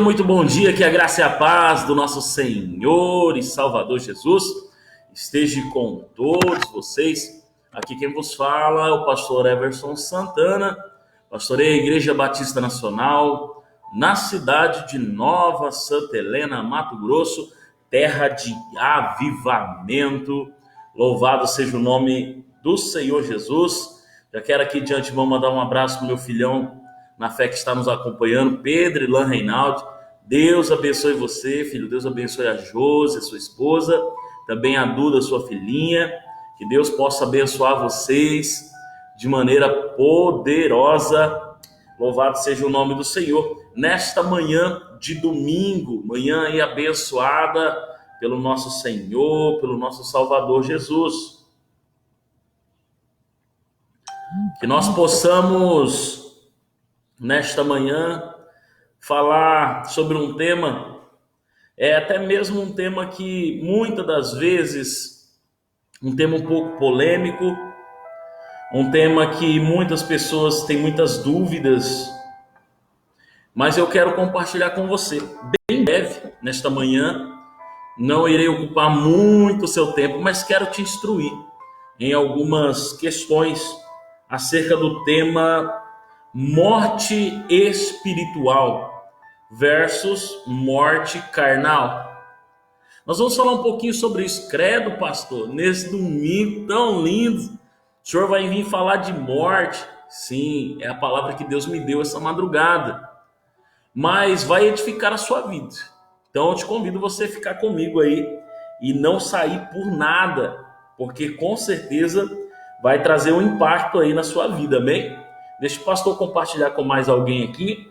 Muito bom dia, que a graça e a paz do nosso Senhor e Salvador Jesus esteja com todos vocês. Aqui quem vos fala é o pastor Everson Santana, pastorei a Igreja Batista Nacional, na cidade de Nova Santa Helena, Mato Grosso, terra de avivamento. Louvado seja o nome do Senhor Jesus. Já quero aqui de antemão mandar um abraço para o meu filhão, na fé, que está nos acompanhando, Pedro e Lan Reinaldo. Deus abençoe você, filho. Deus abençoe a Josi, a sua esposa, também a Duda, sua filhinha. Que Deus possa abençoar vocês de maneira poderosa. Louvado seja o nome do Senhor. Nesta manhã de domingo, manhã aí abençoada pelo nosso Senhor, pelo nosso Salvador Jesus. Que nós possamos nesta manhã falar sobre um tema, até mesmo um tema que muitas das vezes, um tema um pouco polêmico, um tema que muitas pessoas têm muitas dúvidas, mas eu quero compartilhar com você, bem breve, nesta manhã. Não irei ocupar muito o seu tempo, mas quero te instruir em algumas questões acerca do tema morte espiritual versus morte carnal. Nós vamos falar um pouquinho sobre isso. Credo, pastor, nesse domingo tão lindo, o senhor vai vir falar de morte. Sim, é a palavra que Deus me deu essa madrugada, mas vai edificar a sua vida. Então eu te convido você a ficar comigo aí e não sair por nada, porque com certeza vai trazer um impacto aí na sua vida, amém? Deixa o pastor compartilhar com mais alguém aqui.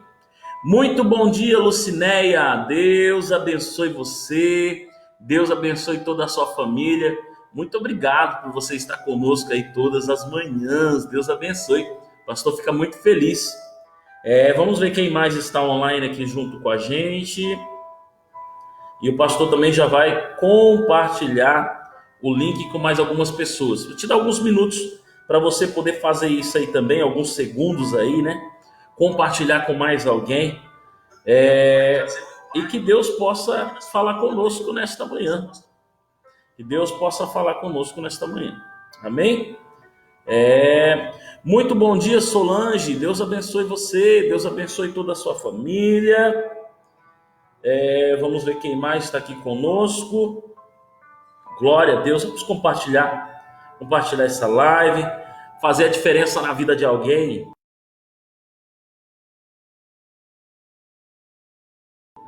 Muito bom dia, Lucinéia. Deus abençoe você. Deus abençoe toda a sua família. Muito obrigado por você estar conosco aí todas as manhãs. Deus abençoe. O pastor fica muito feliz. Vamos ver quem mais está online aqui junto com a gente. E o pastor também já vai compartilhar o link com mais algumas pessoas. Vou te dar alguns minutos para você poder fazer isso aí também, alguns segundos aí, né? Compartilhar com mais alguém. E que Deus possa falar conosco nesta manhã. Que Deus possa falar conosco nesta manhã. Amém? Muito bom dia, Solange. Deus abençoe você. Deus abençoe toda a sua família. Vamos ver quem mais está aqui conosco. Glória a Deus. Vamos compartilhar essa live, fazer a diferença na vida de alguém.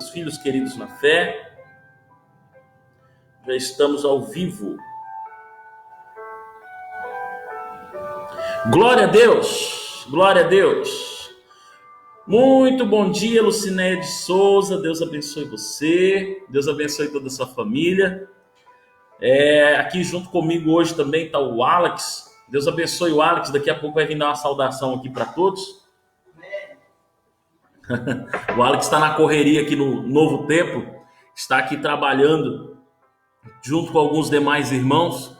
Os filhos queridos na fé, já estamos ao vivo. Glória a Deus, glória a Deus. Muito bom dia, Lucinéia de Souza. Deus abençoe você, Deus abençoe toda a sua família. Aqui junto comigo hoje também está o Alex. Deus abençoe o Alex. Daqui a pouco vai vir dar uma saudação aqui para todos. O Alex está na correria aqui no Novo Templo. Está aqui trabalhando junto com alguns demais irmãos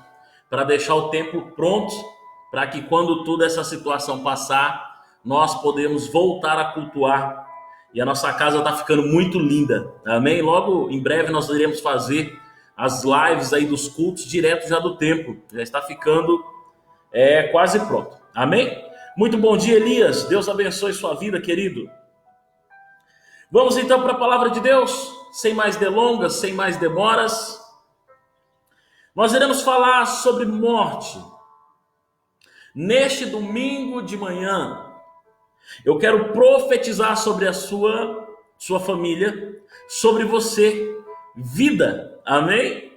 para deixar o templo pronto, para que quando toda essa situação passar, nós podemos voltar a cultuar. E a nossa casa está ficando muito linda. Amém? Logo em breve nós iremos fazer as lives aí dos cultos direto já do templo. Já está ficando quase pronto. Amém? Muito bom dia, Elias. Deus abençoe sua vida, querido. Vamos então para a palavra de Deus. Sem mais delongas, sem mais demoras. Nós iremos falar sobre morte. Neste domingo de manhã, eu quero profetizar sobre a sua família, sobre você, vida, amém?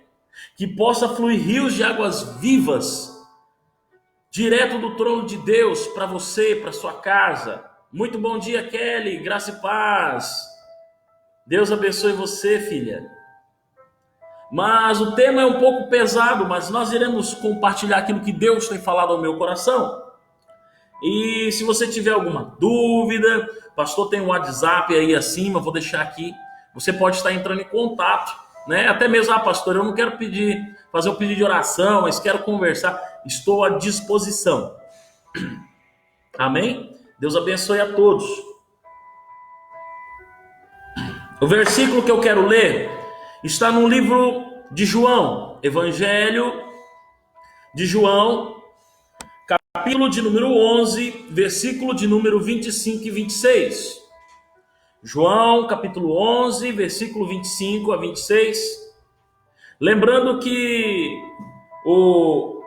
Que possa fluir rios de águas vivas, direto do trono de Deus, para você, para sua casa. Muito bom dia, Kelly, graça e paz. Deus abençoe você, filha. Mas o tema é um pouco pesado, mas nós iremos compartilhar aquilo que Deus tem falado ao meu coração. E se você tiver alguma dúvida, pastor tem um WhatsApp aí acima, vou deixar aqui. Você pode estar entrando em contato né? Até mesmo, pastor, eu não quero fazer um pedido de oração, mas quero conversar. Estou à disposição. Amém? Deus abençoe a todos. O versículo que eu quero ler está no livro de João, Evangelho de João, capítulo de número 11, versículo de número 25 e 26. João, capítulo 11, versículo 25 a 26. Lembrando que o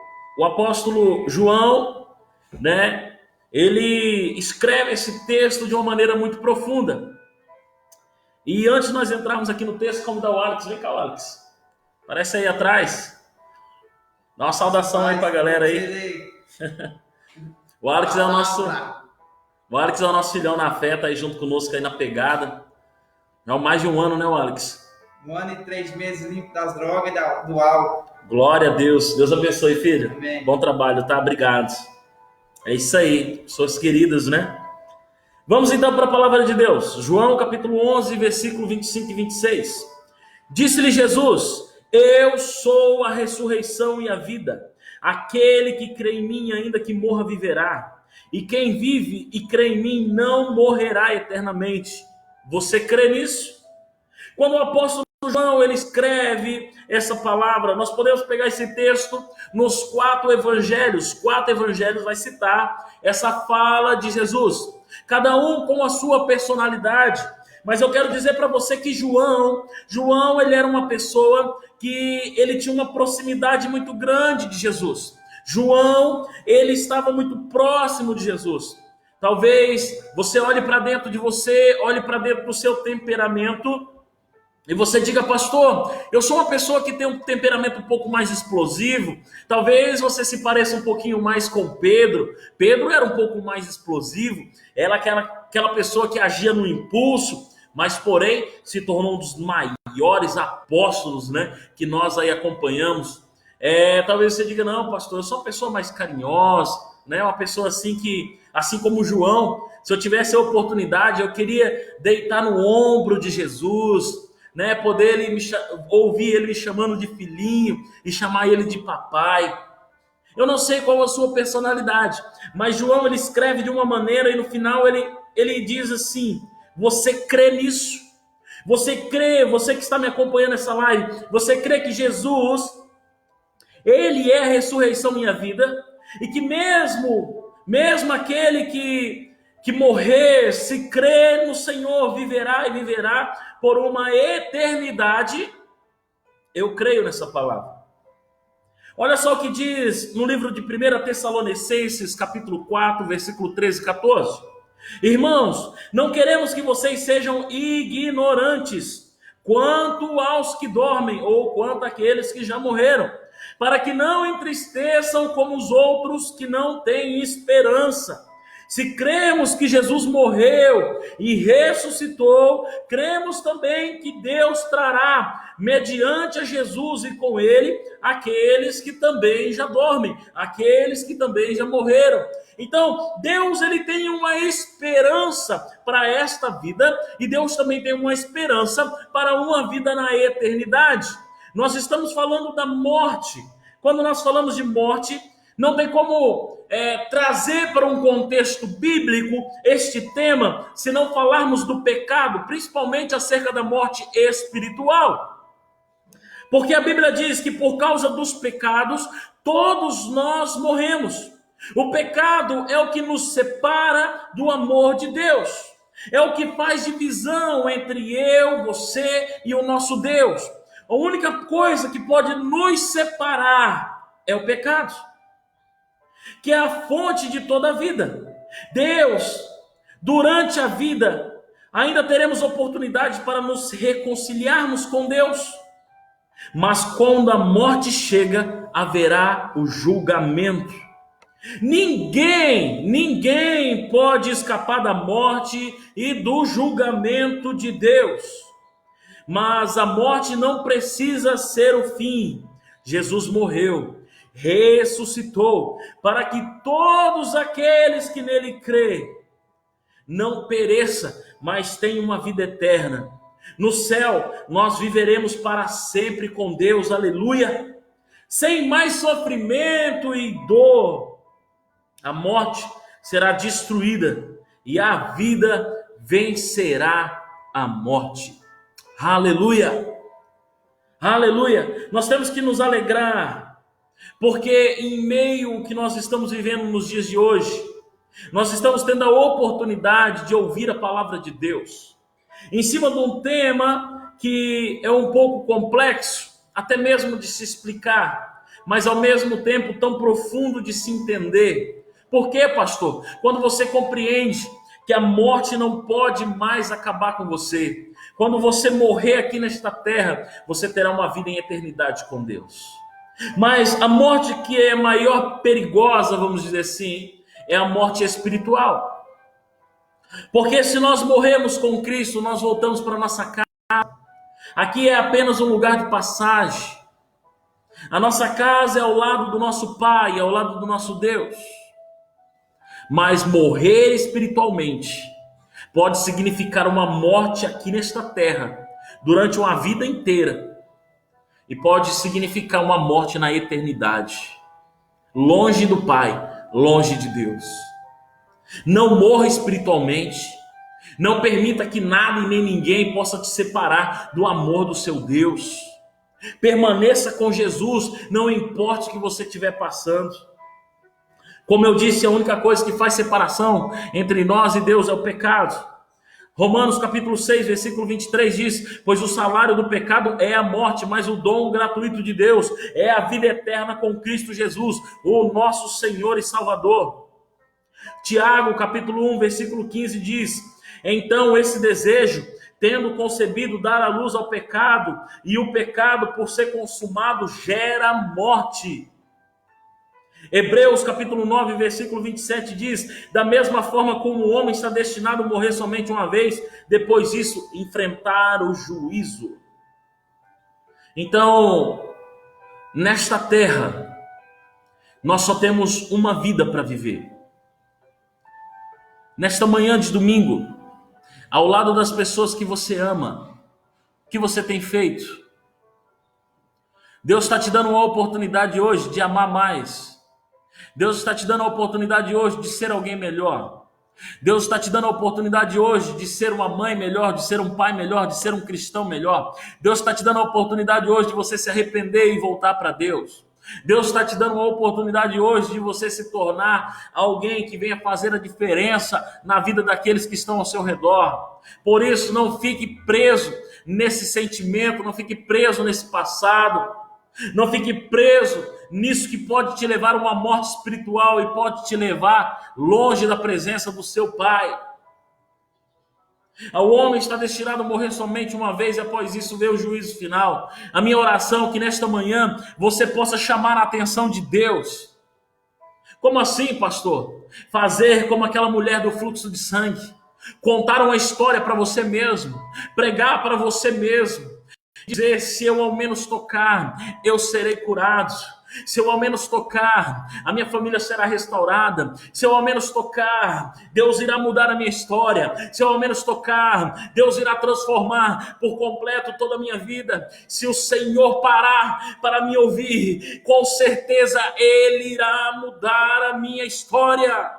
apóstolo João, né, ele escreve esse texto de uma maneira muito profunda. E antes de nós entrarmos aqui no texto, convidar o Alex. Vem cá, Alex. Aparece aí atrás. Dá uma saudação aí pra galera aí. O Alex é o nosso filhão na fé, tá aí junto conosco aí na pegada. Já há mais de um ano, né, Alex? 1 ano e 3 meses limpo das drogas e do álcool. Glória a Deus. Deus abençoe, filho. Amém. Bom trabalho, tá? Obrigado. É isso aí, pessoas queridas, né? Vamos então para a palavra de Deus. João capítulo 11, versículo 25 e 26. Disse-lhe Jesus: eu sou a ressurreição e a vida. Aquele que crê em mim, ainda que morra, viverá. E quem vive e crê em mim não morrerá eternamente. Você crê nisso? Quando o apóstolo João ele escreve essa palavra, nós podemos pegar esse texto nos 4 evangelhos. 4 evangelhos vai citar essa fala de Jesus, cada um com a sua personalidade. Mas eu quero dizer para você que João ele era uma pessoa que ele tinha uma proximidade muito grande de Jesus. João, ele estava muito próximo de Jesus. Talvez você olhe para dentro de você, olhe para dentro do seu temperamento e você diga: pastor, eu sou uma pessoa que tem um temperamento um pouco mais explosivo. Talvez você se pareça um pouquinho mais com Pedro. Pedro era um pouco mais explosivo. Era aquela pessoa que agia no impulso, mas porém se tornou um dos maiores apóstolos, né, que nós aí acompanhamos. Talvez você diga: não, pastor, eu sou uma pessoa mais carinhosa, né, uma pessoa assim que, assim como João, se eu tivesse a oportunidade, eu queria deitar no ombro de Jesus, né, poder ouvir ele me chamando de filhinho e chamar ele de papai. Eu não sei qual a sua personalidade, mas João ele escreve de uma maneira e no final ele diz assim: você crê nisso? Você crê, você que está me acompanhando nessa live, você crê que Jesus, ele é a ressurreição e a vida, e que mesmo aquele que morrer, se crê no Senhor, viverá e viverá por uma eternidade? Eu creio nessa palavra. Olha só o que diz no livro de 1 Tessalonicenses, capítulo 4, versículo 13 e 14. Irmãos, não queremos que vocês sejam ignorantes quanto aos que dormem ou quanto àqueles que já morreram, para que não entristeçam como os outros que não têm esperança. Se cremos que Jesus morreu e ressuscitou, cremos também que Deus trará, mediante a Jesus e com ele, aqueles que também já dormem, aqueles que também já morreram. Então, Deus ele tem uma esperança para esta vida e Deus também tem uma esperança para uma vida na eternidade. Nós estamos falando da morte. Quando nós falamos de morte, não tem como trazer para um contexto bíblico este tema, se não falarmos do pecado, principalmente acerca da morte espiritual. Porque a Bíblia diz que por causa dos pecados, todos nós morremos. O pecado é o que nos separa do amor de Deus. É o que faz divisão entre eu, você e o nosso Deus. A única coisa que pode nos separar é o pecado, que é a fonte de toda a vida. Deus, durante a vida, ainda teremos oportunidade para nos reconciliarmos com Deus. Mas quando a morte chega, haverá o julgamento. Ninguém pode escapar da morte e do julgamento de Deus. Mas a morte não precisa ser o fim. Jesus morreu, ressuscitou, para que todos aqueles que nele crêem não pereça, mas tenham uma vida eterna. No céu, nós viveremos para sempre com Deus, aleluia, sem mais sofrimento e dor. A morte será destruída e a vida vencerá a morte. Aleluia, aleluia. Nós temos que nos alegrar, porque em meio ao que nós estamos vivendo nos dias de hoje, nós estamos tendo a oportunidade de ouvir a palavra de Deus, em cima de um tema que é um pouco complexo, até mesmo de se explicar, mas ao mesmo tempo tão profundo de se entender. Por quê, pastor? Quando você compreende que a morte não pode mais acabar com você, quando você morrer aqui nesta terra, você terá uma vida em eternidade com Deus. Mas a morte que é maior perigosa, vamos dizer assim, é a morte espiritual. Porque se nós morremos com Cristo, nós voltamos para a nossa casa. Aqui é apenas um lugar de passagem. A nossa casa é ao lado do nosso Pai, é ao lado do nosso Deus. Mas morrer espiritualmente pode significar uma morte aqui nesta terra, durante uma vida inteira. E pode significar uma morte na eternidade, longe do Pai, longe de Deus. Não morra espiritualmente. Não permita que nada e nem ninguém possa te separar do amor do seu Deus. Permaneça com Jesus, não importa o que você estiver passando. Como eu disse, a única coisa que faz separação entre nós e Deus é o pecado. Romanos capítulo 6, versículo 23 diz: pois o salário do pecado é a morte, mas o dom gratuito de Deus é a vida eterna com Cristo Jesus, o nosso Senhor e Salvador. Tiago capítulo 1, versículo 15 diz: então esse desejo, tendo concebido dar a luz ao pecado, e o pecado por ser consumado gera morte. Hebreus capítulo 9, versículo 27 diz: da mesma forma como o homem está destinado a morrer somente uma vez, depois disso enfrentar o juízo. Então, nesta terra, nós só temos uma vida para viver. Nesta manhã de domingo, ao lado das pessoas que você ama, o que você tem feito? Deus está te dando uma oportunidade hoje de amar mais. Deus está te dando a oportunidade hoje de ser alguém melhor. Deus está te dando a oportunidade hoje de ser uma mãe melhor, de ser um pai melhor, de ser um cristão melhor. Deus está te dando a oportunidade hoje de você se arrepender e voltar para Deus. Deus está te dando uma oportunidade hoje de você se tornar alguém que venha fazer a diferença na vida daqueles que estão ao seu redor. Por isso, não fique preso nesse sentimento, não fique preso nesse passado, não fique preso nisso que pode te levar a uma morte espiritual e pode te levar longe da presença do seu Pai. O homem está destinado a morrer somente uma vez e após isso ver o juízo final. A minha oração é que nesta manhã você possa chamar a atenção de Deus. Como assim, pastor? Fazer como aquela mulher do fluxo de sangue. Contar uma história para você mesmo. Pregar para você mesmo. Dizer: se eu ao menos tocar, eu serei curado. Se eu ao menos tocar, a minha família será restaurada. Se eu ao menos tocar, Deus irá mudar a minha história. Se eu ao menos tocar, Deus irá transformar por completo toda a minha vida. Se o Senhor parar para me ouvir, com certeza Ele irá mudar a minha história.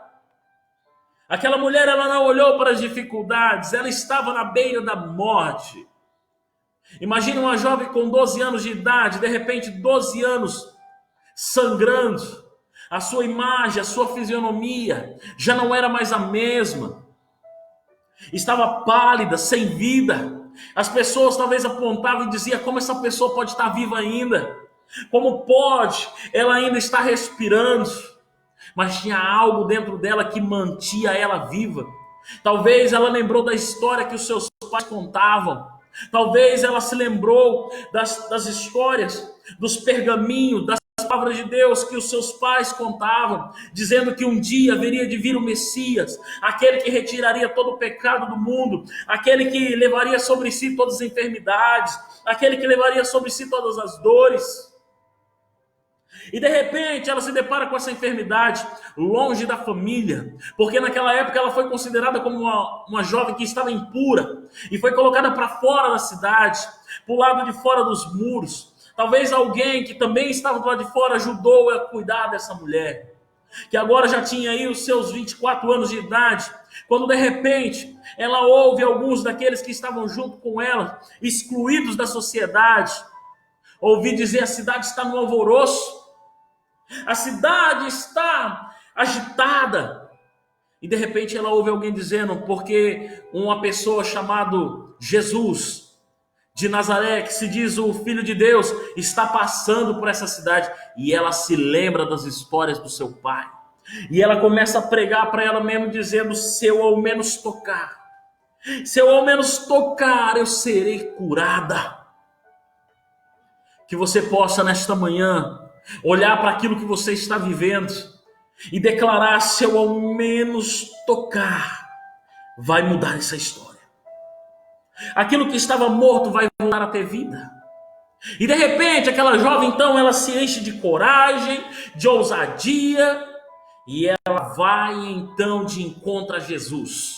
Aquela mulher, ela não olhou para as dificuldades, ela estava na beira da morte. Imagina uma jovem com 12 anos de idade, de repente 12 anos sangrando, a sua imagem, a sua fisionomia já não era mais a mesma, estava pálida, sem vida. As pessoas talvez apontavam e diziam: como essa pessoa pode estar viva ainda? Como pode ela ainda estar respirando? Mas tinha algo dentro dela que mantinha ela viva. Talvez ela lembrou da história que os seus pais contavam. Talvez ela se lembrou das histórias, dos pergaminhos, das palavras de Deus que os seus pais contavam, dizendo que um dia haveria de vir o Messias, aquele que retiraria todo o pecado do mundo, aquele que levaria sobre si todas as enfermidades, aquele que levaria sobre si todas as dores. E de repente ela se depara com essa enfermidade longe da família, porque naquela época ela foi considerada como uma jovem que estava impura e foi colocada para fora da cidade, para o lado de fora dos muros. Talvez alguém que também estava do lado de fora ajudou a cuidar dessa mulher, que agora já tinha aí os seus 24 anos de idade, quando de repente ela ouve alguns daqueles que estavam junto com ela, excluídos da sociedade, ouvir dizer: a cidade está no alvoroço, a cidade está agitada. E de repente ela ouve alguém dizendo, porque uma pessoa chamada Jesus de Nazaré, que se diz o Filho de Deus, está passando por essa cidade. E ela se lembra das histórias do seu pai. E ela começa a pregar para ela mesma, dizendo: se eu ao menos tocar, se eu ao menos tocar, eu serei curada. Que você possa nesta manhã olhar para aquilo que você está vivendo e declarar: se eu ao menos tocar, vai mudar essa história. Aquilo que estava morto vai voltar a ter vida. E de repente aquela jovem então, ela se enche de coragem, de ousadia, e ela vai então de encontro a Jesus.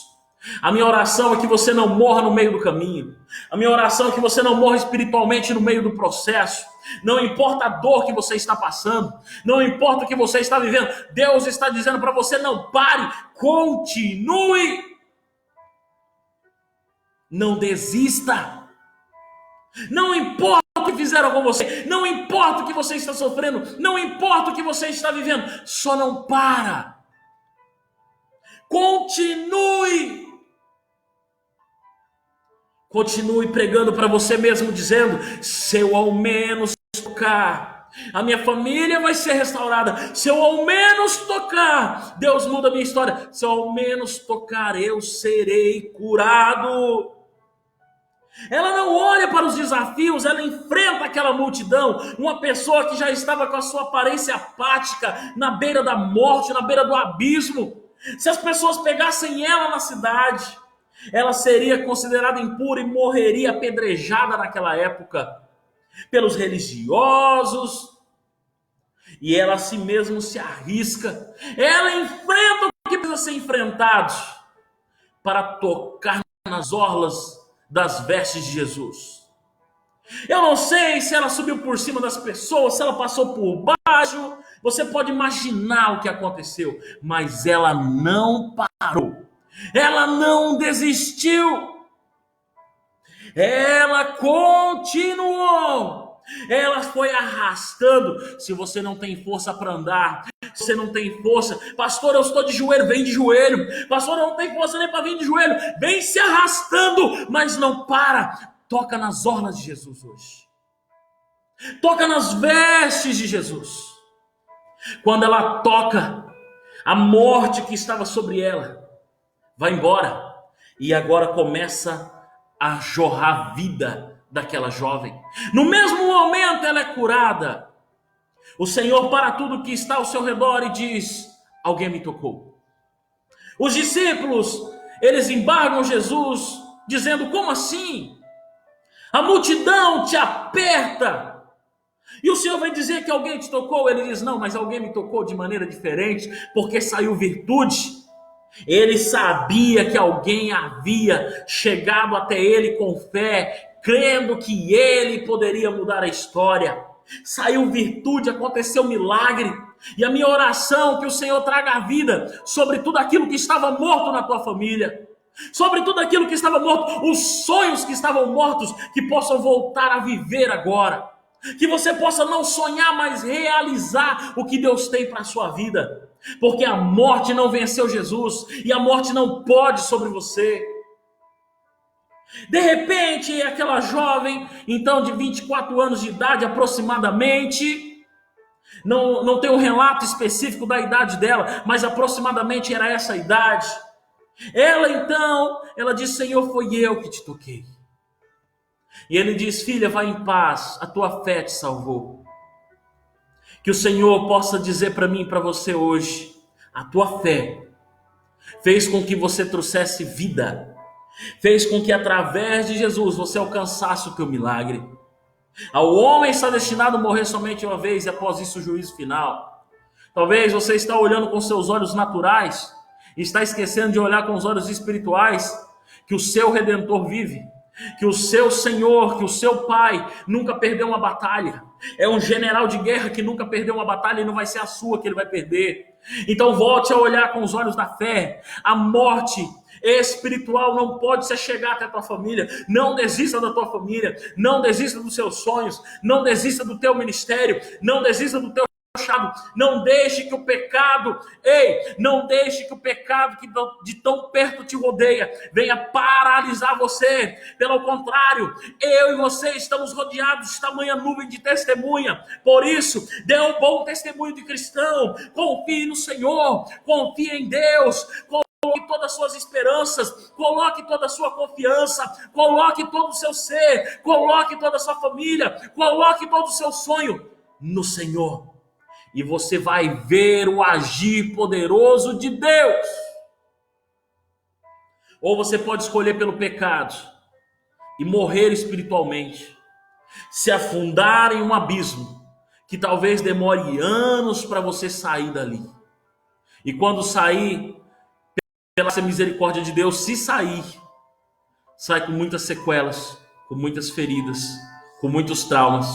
A minha oração é que você não morra no meio do caminho. A minha oração é que você não morra espiritualmente no meio do processo. Não importa a dor que você está passando, não importa o que você está vivendo, Deus está dizendo para você: não pare, continue. Não desista. Não importa o que fizeram com você, não importa o que você está sofrendo, não importa o que você está vivendo, só não para. Continue. Continue pregando para você mesmo, dizendo: se eu ao menos tocar, a minha família vai ser restaurada. Se eu ao menos tocar, Deus muda a minha história. Se eu ao menos tocar, eu serei curado. Ela não olha para os desafios, ela enfrenta aquela multidão, uma pessoa que já estava com a sua aparência apática, na beira da morte, na beira do abismo. Se as pessoas pegassem ela na cidade, ela seria considerada impura e morreria apedrejada naquela época pelos religiosos. E ela a si mesma se arrisca, ela enfrenta o que precisa ser enfrentado para tocar nas orlas das vestes de Jesus. Eu não sei se ela subiu por cima das pessoas, se ela passou por baixo. Você pode imaginar o que aconteceu, mas ela não parou. Ela não desistiu. Ela continuou. Ela foi arrastando. Se você não tem força para andar, se você não tem força: pastor, eu estou de joelho, vem de joelho. Pastor, eu não tenho força nem para vir de joelho, vem se arrastando, mas não para. Toca nas orlas de Jesus hoje. Toca nas vestes de Jesus. Quando ela toca, a morte que estava sobre ela vai embora. E agora começa a jorrar vida daquela jovem. No mesmo momento ela é curada. O Senhor para tudo que está ao seu redor e diz: alguém me tocou. Os discípulos, eles embargam Jesus, dizendo: como assim? A multidão te aperta. E o Senhor vai dizer que alguém te tocou? Ele diz: não, mas alguém me tocou de maneira diferente, porque saiu virtude. Ele sabia que alguém havia chegado até ele com fé, crendo que ele poderia mudar a história. Saiu virtude, aconteceu milagre. E a minha oração é que o Senhor traga a vida sobre tudo aquilo que estava morto na tua família, sobre tudo aquilo que estava morto, os sonhos que estavam mortos, que possam voltar a viver agora. Que você possa não sonhar, mas realizar o que Deus tem para a sua vida. Porque a morte não venceu Jesus e a morte não pode sobre você. De repente, aquela jovem, então de 24 anos de idade aproximadamente, não tem um relato específico da idade dela, mas aproximadamente era essa a idade. Ela diz: Senhor, foi eu que te toquei. E ele diz: filha, vai em paz, a tua fé te salvou. Que o Senhor possa dizer para mim e para você hoje: a tua fé fez com que você trouxesse vida, fez com que através de Jesus você alcançasse o teu milagre. Ao homem está destinado a morrer somente uma vez e após isso o juízo final. Talvez você está olhando com seus olhos naturais e está esquecendo de olhar com os olhos espirituais que o seu Redentor vive, que o seu Senhor, que o seu Pai nunca perdeu uma batalha. É um general de guerra que nunca perdeu uma batalha e não vai ser a sua que ele vai perder. Então volte a olhar com os olhos da fé. A morte espiritual não pode se chegar até a tua família. Não desista da tua família, não desista dos seus sonhos, não desista do teu ministério, não desista do teu chamado. Não deixe que o pecado, não deixe que o pecado que de tão perto te rodeia venha paralisar você. Pelo contrário, eu e você estamos rodeados de tamanha nuvem de testemunha. Por isso, dê um bom testemunho de cristão. Confie no Senhor, confie em Deus. Coloque todas as suas esperanças, coloque toda a sua confiança, coloque todo o seu ser, coloque toda a sua família, coloque todo o seu sonho no Senhor. E você vai ver o agir poderoso de Deus. Ou você pode escolher pelo pecado e morrer espiritualmente, se afundar em um abismo que talvez demore anos para você sair dali. E quando sair, pela misericórdia de Deus, se sair, sai com muitas sequelas, com muitas feridas, com muitos traumas.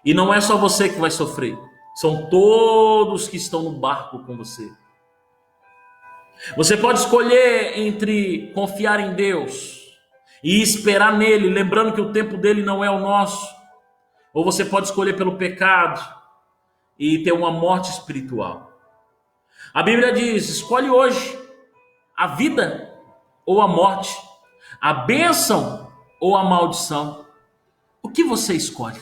E não é só você que vai sofrer, são todos que estão no barco com você. Você pode escolher entre confiar em Deus e esperar nele, lembrando que o tempo dele não é o nosso. Ou você pode escolher pelo pecado e ter uma morte espiritual. A Bíblia diz: escolhe hoje a vida ou a morte, a bênção ou a maldição. O que você escolhe?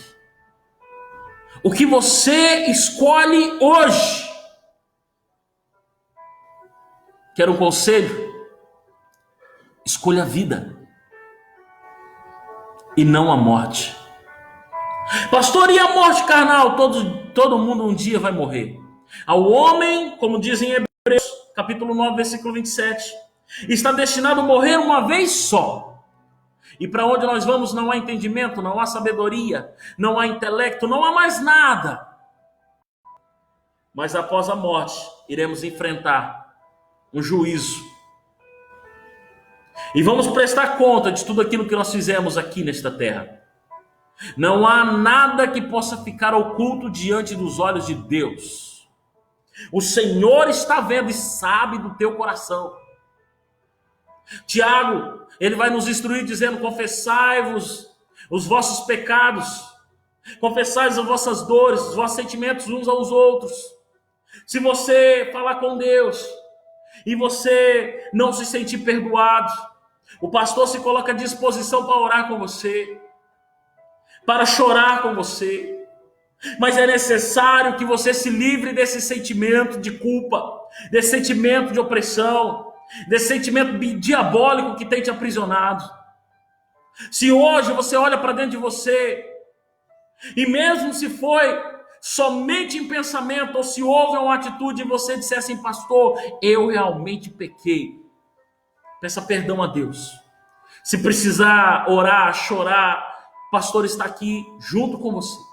O que você escolhe hoje? Quer um conselho? Escolha a vida e não a morte. Pastor, e a morte carnal? Todo mundo um dia vai morrer. Ao homem, como dizem em Hebreus, capítulo 9, versículo 27, está destinado a morrer uma vez só. E para onde nós vamos não há entendimento, não há sabedoria, não há intelecto, não há mais nada. Mas após a morte, iremos enfrentar um juízo. E vamos prestar conta de tudo aquilo que nós fizemos aqui nesta terra. Não há nada que possa ficar oculto diante dos olhos de Deus. O Senhor está vendo e sabe do teu coração. Tiago, ele vai nos instruir dizendo: confessai-vos os vossos pecados, confessai as vossas dores, os vossos sentimentos uns aos outros. Se você falar com Deus e você não se sentir perdoado, o pastor se coloca à disposição para orar com você, para chorar com você. Mas é necessário que você se livre desse sentimento de culpa, desse sentimento de opressão, desse sentimento diabólico que tem te aprisionado. Se hoje você olha para dentro de você, e mesmo se foi somente em pensamento, ou se houve uma atitude e você disser assim: pastor, eu realmente pequei, peça perdão a Deus. Se precisar orar, chorar, o pastor está aqui junto com você.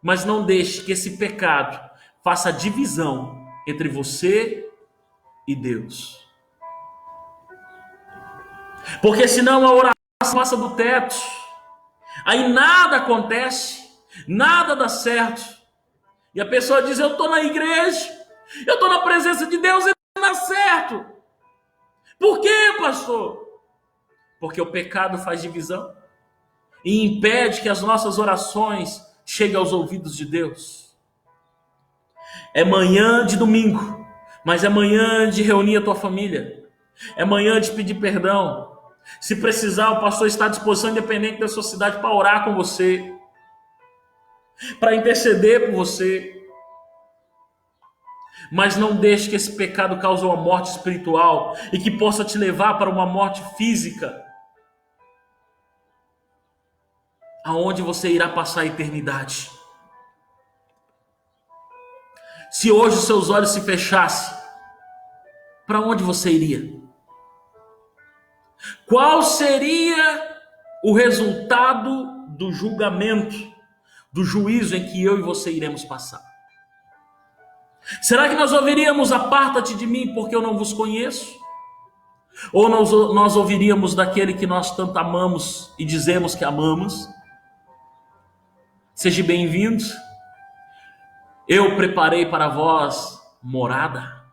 Mas não deixe que esse pecado faça divisão entre você e Deus. Porque senão a oração passa do teto. Aí nada acontece, nada dá certo. E a pessoa diz: eu estou na igreja, eu estou na presença de Deus e não dá certo. Por quê, pastor? Porque o pecado faz divisão e impede que as nossas orações cheguem aos ouvidos de Deus. É manhã de domingo, mas é manhã de reunir a tua família. É manhã de pedir perdão. Se precisar, o pastor está à disposição, independente da sua cidade, para orar com você, para interceder por você. Mas não deixe que esse pecado cause uma morte espiritual e que possa te levar para uma morte física, aonde você irá passar a eternidade. Se hoje os seus olhos se fechassem, para onde você iria? Qual seria o resultado do julgamento, do juízo em que eu e você iremos passar. Será que nós ouviríamos aparta-te de mim porque eu não vos conheço? Ou nós ouviríamos daquele que nós tanto amamos e dizemos que amamos? Seja bem-vindo. Eu preparei para vós morada.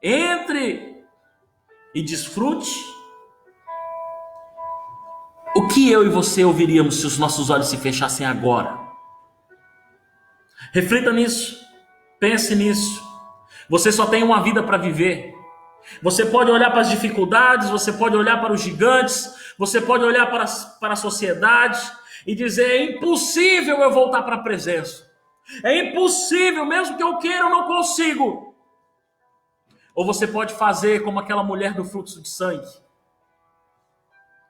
Entre e desfrute. O que eu e você ouviríamos se os nossos olhos se fechassem agora? Reflita nisso. Pense nisso. Você só tem uma vida para viver. Você pode olhar para as dificuldades, você pode olhar para os gigantes, você pode olhar para a sociedade e dizer: é impossível eu voltar para a presença. É impossível, mesmo que eu queira, eu não consigo. Ou você pode fazer como aquela mulher do fluxo de sangue,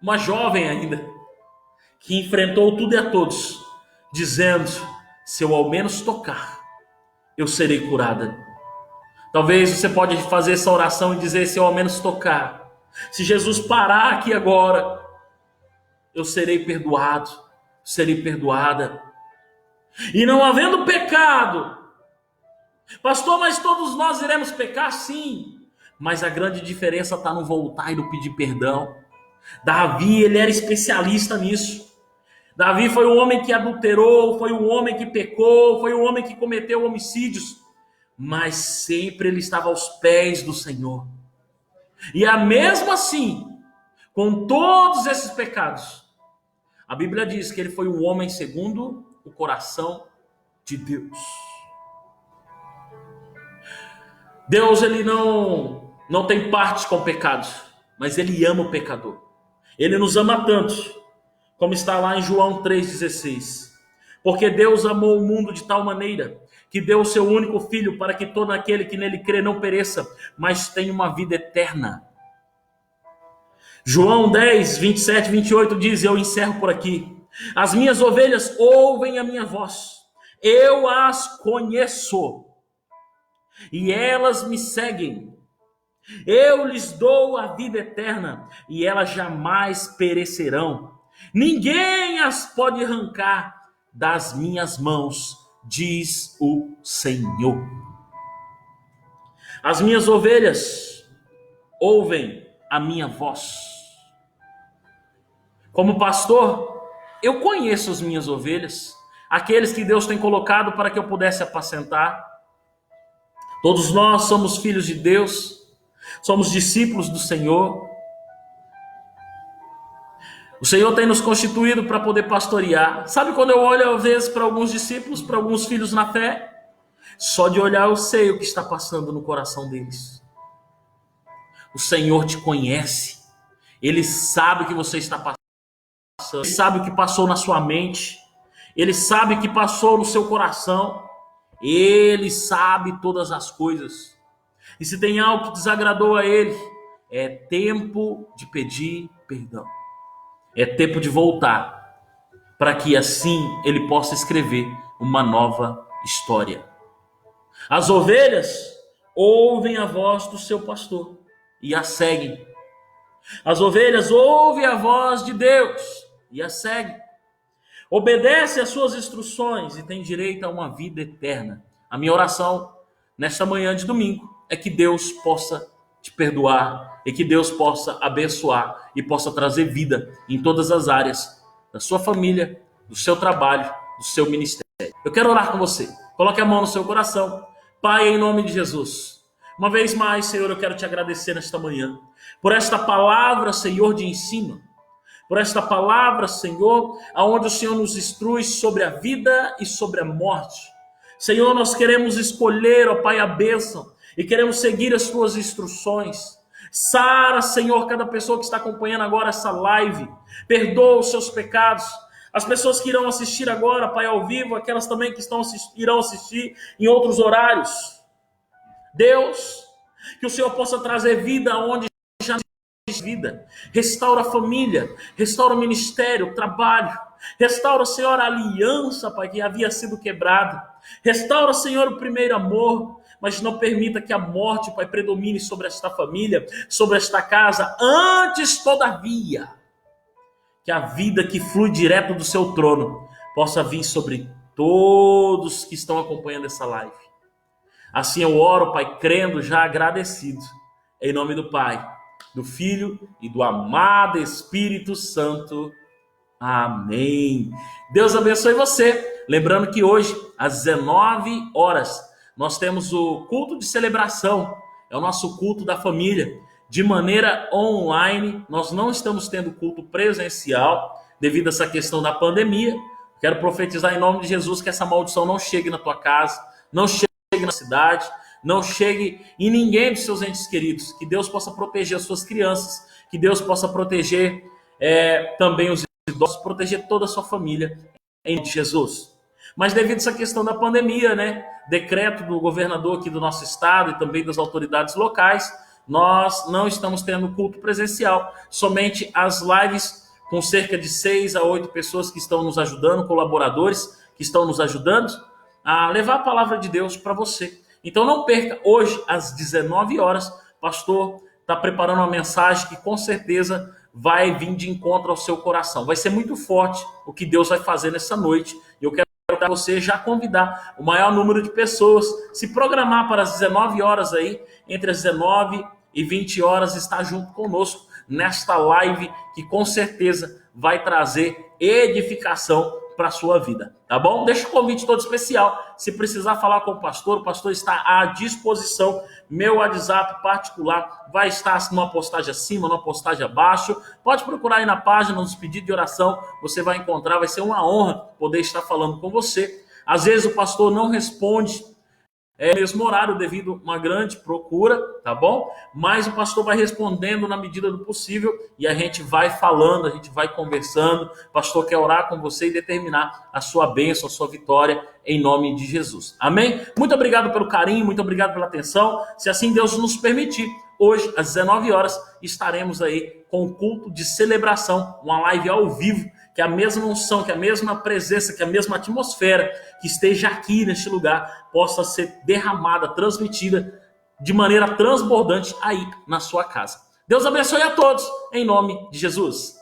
uma jovem ainda, que enfrentou tudo e a todos, dizendo: se eu ao menos tocar, eu serei curada. Talvez você pode fazer essa oração e dizer: se eu ao menos tocar, se Jesus parar aqui agora, eu serei perdoado, serei perdoada. E não havendo pecado, pastor, mas todos nós iremos pecar? Sim, mas a grande diferença está no voltar e no pedir perdão. Davi, ele era especialista nisso. Davi foi o homem que adulterou, foi o homem que pecou, foi o homem que cometeu homicídios, mas sempre ele estava aos pés do Senhor. E mesmo assim, com todos esses pecados, a Bíblia diz que ele foi um homem segundo o coração de Deus. Deus, ele não tem parte com pecados, mas ele ama o pecador. Ele nos ama tanto, como está lá em João 3,16. Porque Deus amou o mundo de tal maneira que deu o seu único filho para que todo aquele que nele crê não pereça, mas tenha uma vida eterna. João 10, 27, 28 diz, e eu encerro por aqui: as minhas ovelhas ouvem a minha voz, eu as conheço, e elas me seguem. Eu lhes dou a vida eterna, e elas jamais perecerão. Ninguém as pode arrancar das minhas mãos, diz o Senhor. As minhas ovelhas ouvem a minha voz. Como pastor, eu conheço as minhas ovelhas, aqueles que Deus tem colocado para que eu pudesse apacentar. Todos nós somos filhos de Deus, somos discípulos do Senhor. O Senhor tem nos constituído para poder pastorear. Sabe quando eu olho às vezes para alguns discípulos, para alguns filhos na fé? Só de olhar eu sei o que está passando no coração deles. O Senhor te conhece. Ele sabe o que você está passando. Ele sabe o que passou na sua mente. Ele sabe o que passou no seu coração. Ele sabe todas as coisas. E se tem algo que desagradou a Ele, é tempo de pedir perdão. É tempo de voltar, para que assim Ele possa escrever uma nova história. As ovelhas ouvem a voz do seu pastor e a seguem. As ovelhas ouvem a voz de Deus e a seguem. Obedece às suas instruções e tem direito a uma vida eterna. A minha oração nesta manhã de domingo é que Deus possa te perdoar e que Deus possa abençoar e possa trazer vida em todas as áreas da sua família, do seu trabalho, do seu ministério. Eu quero orar com você. Coloque a mão no seu coração. Pai, em nome de Jesus, uma vez mais, Senhor, eu quero te agradecer nesta manhã por esta palavra, Senhor, de ensino, por esta palavra, Senhor, aonde o Senhor nos instrui sobre a vida e sobre a morte. Senhor, nós queremos escolher, ó Pai, a bênção e queremos seguir as tuas instruções. Sara, Senhor, cada pessoa que está acompanhando agora essa live, perdoa os seus pecados. As pessoas que irão assistir agora, Pai, ao vivo, aquelas também que irão assistir em outros horários. Deus, que o Senhor possa trazer vida onde já existe vida. Restaura a família, restaura o ministério, o trabalho. Restaura, Senhor, a aliança, Pai, que havia sido quebrada. Restaura, Senhor, o primeiro amor. Mas não permita que a morte, Pai, predomine sobre esta família, sobre esta casa. Antes, todavia, que a vida que flui direto do seu trono possa vir sobre todos que estão acompanhando essa live. Assim eu oro, Pai, crendo, já agradecido, em nome do Pai, do Filho e do amado Espírito Santo. Amém. Deus abençoe você. Lembrando que hoje, às 19 horas, nós temos o culto de celebração. É o nosso culto da família. De maneira online, nós não estamos tendo culto presencial devido a essa questão da pandemia. Quero profetizar em nome de Jesus que essa maldição não chegue na tua casa, não chegue na cidade, não chegue em ninguém dos seus entes queridos. Que Deus possa proteger as suas crianças, que Deus possa proteger também os idosos, proteger toda a sua família em nome de Jesus. Mas devido a essa questão da pandemia, né, decreto do governador aqui do nosso estado e também das autoridades locais, nós não estamos tendo culto presencial, somente as lives com cerca de 6 a 8 pessoas que estão nos ajudando, colaboradores que estão nos ajudando a levar a palavra de Deus para você. Então não perca, hoje às 19 horas, o pastor está preparando uma mensagem que com certeza vai vir de encontro ao seu coração. Vai ser muito forte o que Deus vai fazer nessa noite. E eu quero para você já convidar o maior número de pessoas, se programar para as 19 horas aí, entre as 19 e 20 horas, estar junto conosco nesta live que com certeza vai trazer edificação para a sua vida, tá bom? Deixa o convite todo especial. Se precisar falar com o pastor está à disposição. Meu WhatsApp particular vai estar numa postagem acima, numa postagem abaixo. Pode procurar aí na página, nos pedidos de oração, você vai encontrar. Vai ser uma honra poder estar falando com você. Às vezes o pastor não responde no mesmo horário devido a uma grande procura, tá bom? Mas o pastor vai respondendo na medida do possível e a gente vai falando, a gente vai conversando. O pastor quer orar com você e determinar a sua bênção, a sua vitória em nome de Jesus. Amém? Muito obrigado pelo carinho, muito obrigado pela atenção. Se assim Deus nos permitir, hoje às 19 horas estaremos aí com o culto de celebração, uma live ao vivo, que a mesma unção, que a mesma presença, que a mesma atmosfera que esteja aqui neste lugar possa ser derramada, transmitida de maneira transbordante aí na sua casa. Deus abençoe a todos, em nome de Jesus.